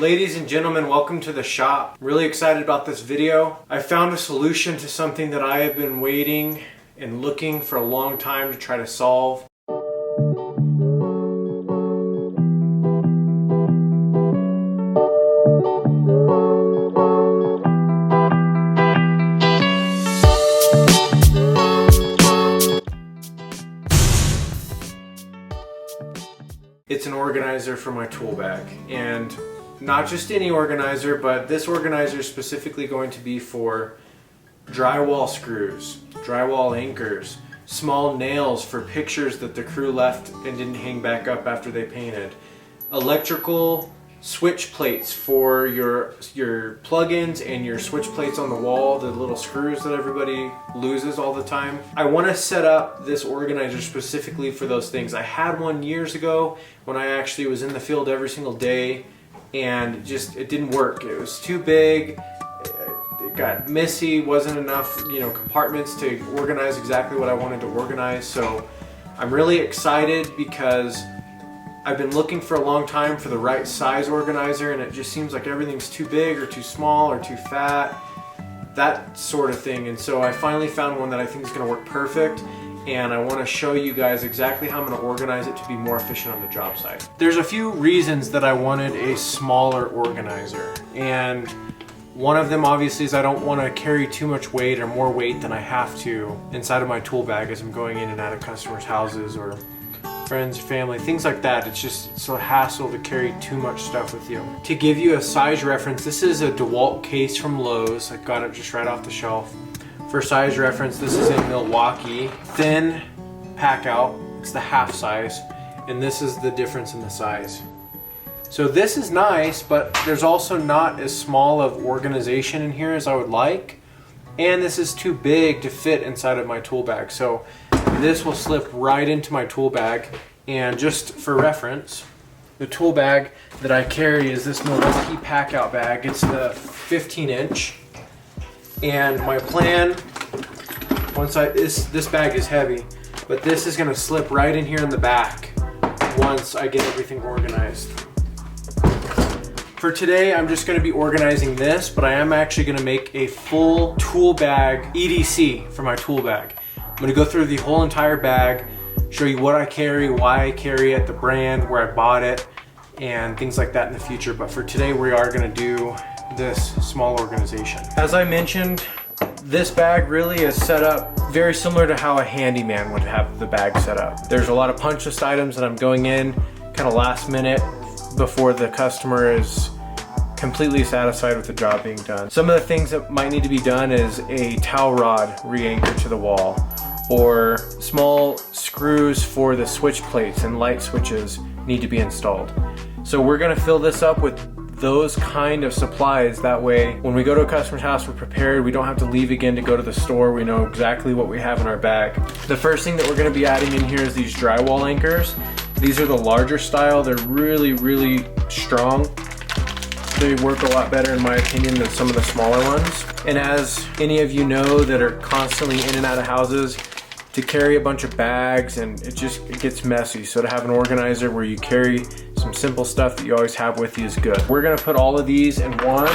Ladies and gentlemen, welcome to the shop. I'm really excited about this video. I found a solution to something that I have been waiting and looking for a long time to try to solve. It's an organizer for my tool bag, and not just any organizer, but this organizer is specifically going to be for drywall screws, drywall anchors, small nails for pictures that the crew left and didn't hang back up after they painted, electrical switch plates for your plug-ins and your switch plates on the wall, the little screws that everybody loses all the time. I want to set up this organizer specifically for those things. I had one years ago when I actually was in the field every single day, and it didn't work. It was too big, it got messy, wasn't enough compartments to organize exactly what I wanted to organize. So I'm really excited because I've been looking for a long time for the right size organizer, and it just seems like everything's too big or too small or too fat, that sort of thing. And so I finally found one that I think is going to work perfect, and I want to show you guys exactly how I'm going to organize it to be more efficient on the job site. There's a few reasons that I wanted a smaller organizer, and one of them obviously is I don't want to carry too much weight or more weight than I have to inside of my tool bag as I'm going in and out of customers' houses or friends, family, things like that. It's a hassle to carry too much stuff with you. To give you a size reference, this is a DeWalt case from Lowe's. I got it just right off the shelf. For size reference, this is a Milwaukee thin pack out. It's the half size, and this is the difference in the size. So this is nice, but there's also not as small of organization in here as I would like, and this is too big to fit inside of my tool bag. So this will slip right into my tool bag. And just for reference, the tool bag that I carry is this Milwaukee pack out bag. It's the 15-inch. And my plan, this bag is heavy, but this is gonna slip right in here in the back once I get everything organized. For today, I'm just gonna be organizing this, but I am actually gonna make a full tool bag EDC for my tool bag. I'm gonna go through the whole entire bag, show you what I carry, why I carry it, the brand, where I bought it, and things like that in the future. But for today, we are gonna do this small organization. As I mentioned, this bag really is set up very similar to how a handyman would have the bag set up. There's a lot of punch list items that I'm going in kind of last minute before the customer is completely satisfied with the job being done. Some of the things that might need to be done is a towel rod re-anchored to the wall, or small screws for the switch plates and light switches need to be installed. So we're gonna fill this up with those kind of supplies. That way, when we go to a customer's house, we're prepared. We don't have to leave again to go to the store. We know exactly what we have in our bag. The first thing that we're gonna be adding in here is these drywall anchors. These are the larger style. They're really, really strong. They work a lot better in my opinion than some of the smaller ones. And as any of you know that are constantly in and out of houses, to carry a bunch of bags and it gets messy. So to have an organizer where you carry some simple stuff that you always have with you is good. We're gonna put all of these in one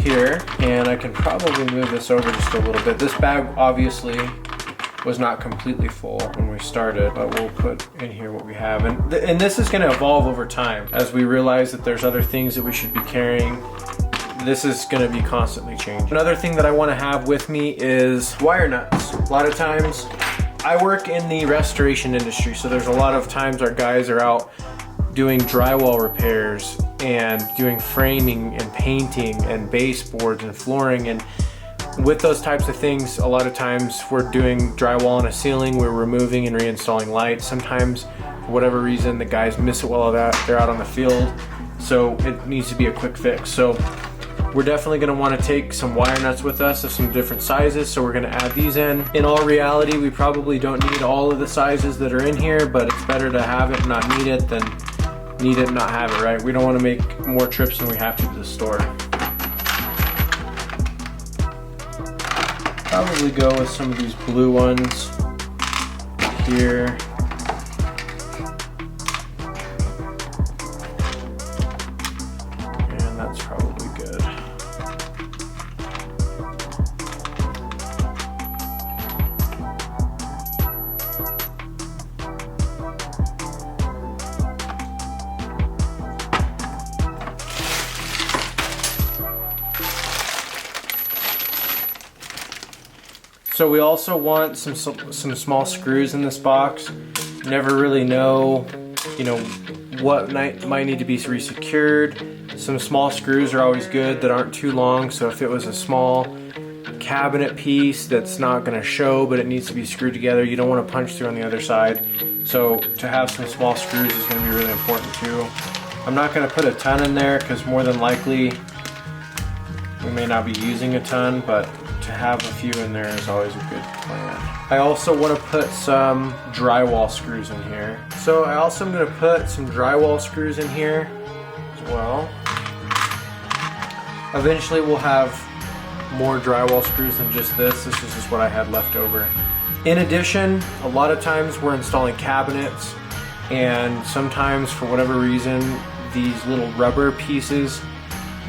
here, and I can probably move this over just a little bit. This bag obviously was not completely full when we started, but we'll put in here what we have. And this is gonna evolve over time as we realize that there's other things that we should be carrying. This is gonna be constantly changing. Another thing that I wanna have with me is wire nuts. A lot of times, I work in the restoration industry, so there's a lot of times our guys are out doing drywall repairs and doing framing and painting and baseboards and flooring, and with those types of things, a lot of times we're doing drywall on a ceiling, we're removing and reinstalling lights. Sometimes, for whatever reason, the guys miss it while they're out on the field, so it needs to be a quick fix. So we're definitely gonna wanna take some wire nuts with us of some different sizes, so we're gonna add these in. In all reality, we probably don't need all of the sizes that are in here, but it's better to have it and not need it than need it and not have it, right? We don't wanna make more trips than we have to the store. Probably go with some of these blue ones here. So we also want some small screws in this box. Never really know, you know, what might need to be resecured. Some small screws are always good that aren't too long, so if it was a small cabinet piece that's not going to show but it needs to be screwed together, you don't want to punch through on the other side. So to have some small screws is going to be really important too. I'm not going to put a ton in there because more than likely we may not be using a ton, but to have a few in there is always a good plan. I also want to put some drywall screws in here. So I also am going to put some drywall screws in here as well. Eventually we'll have more drywall screws than just this. This is just what I had left over. In addition, a lot of times we're installing cabinets, and sometimes for whatever reason these little rubber pieces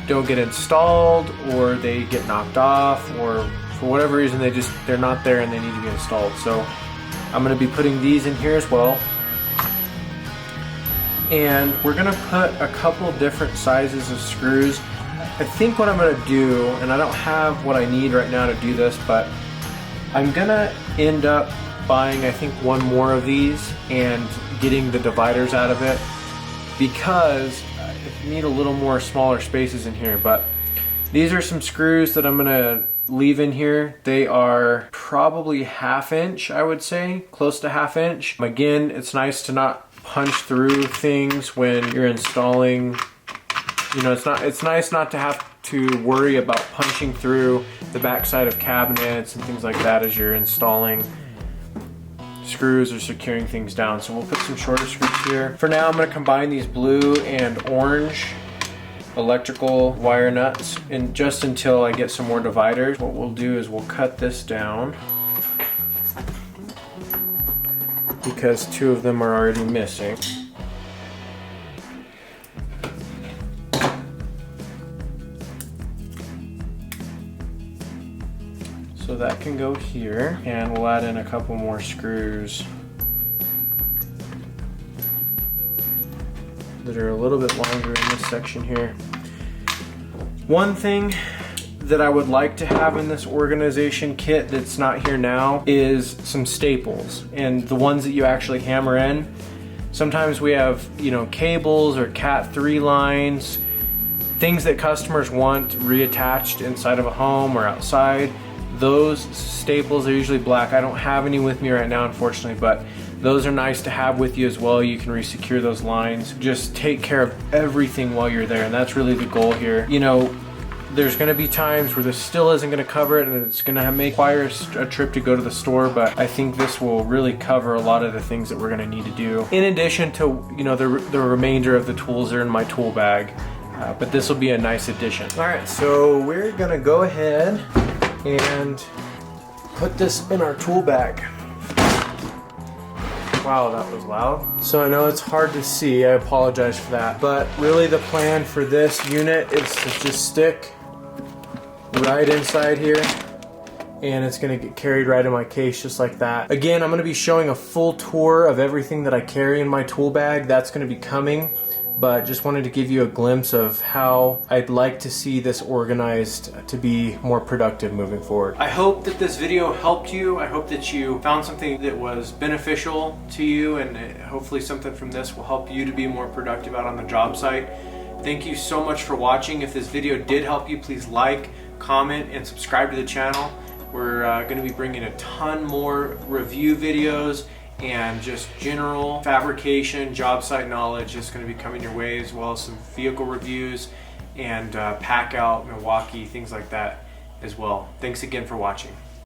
don't get installed, or they get knocked off, or for whatever reason they're not there and they need to be installed. So I'm going to be putting these in here as well. And we're going to put a couple different sizes of screws. I think what I'm going to do, and I don't have what I need right now to do this, but I'm going to end up buying, I think, one more of these and getting the dividers out of it, because I need a little more smaller spaces in here. But these are some screws that I'm going to leave in here. They are probably 1/2 inch, I would say, close to 1/2 inch. Again, it's nice to not punch through things when you're installing. You know, it's nice not to have to worry about punching through the backside of cabinets and things like that as you're installing screws or securing things down. So we'll put some shorter screws here. For now, I'm going to combine these blue and orange electrical wire nuts, and just until I get some more dividers. What we'll do is we'll cut this down because 2 of them are already missing. So that can go here, and we'll add in a couple more screws that are a little bit longer in this section here. One thing that I would like to have in this organization kit that's not here now is some staples, and the ones that you actually hammer in. Sometimes we have, you know, cables or Cat 3 lines, things that customers want reattached inside of a home or outside. Those staples are usually black. I don't have any with me right now, unfortunately, but those are nice to have with you as well. You can resecure those lines. Just take care of everything while you're there, and that's really the goal here. You know, there's going to be times where this still isn't going to cover it, and it's going to require a trip to go to the store, but I think this will really cover a lot of the things that we're going to need to do. In addition to, you know, the remainder of the tools are in my tool bag, but this will be a nice addition. All right, so we're going to go ahead and put this in our tool bag. Wow, that was loud. So I know it's hard to see, I apologize for that. But really the plan for this unit is to just stick right inside here, and it's gonna get carried right in my case just like that. Again, I'm gonna be showing a full tour of everything that I carry in my tool bag. That's gonna be coming, but just wanted to give you a glimpse of how I'd like to see this organized to be more productive moving forward. I hope that this video helped you. I hope that you found something that was beneficial to you, and hopefully something from this will help you to be more productive out on the job site. Thank you so much for watching. If this video did help you, please like, comment, and subscribe to the channel. We're going to be bringing a ton more review videos and just general fabrication, job site knowledge is going to be coming your way, as well as some vehicle reviews and pack out, Milwaukee, things like that as well. Thanks again for watching.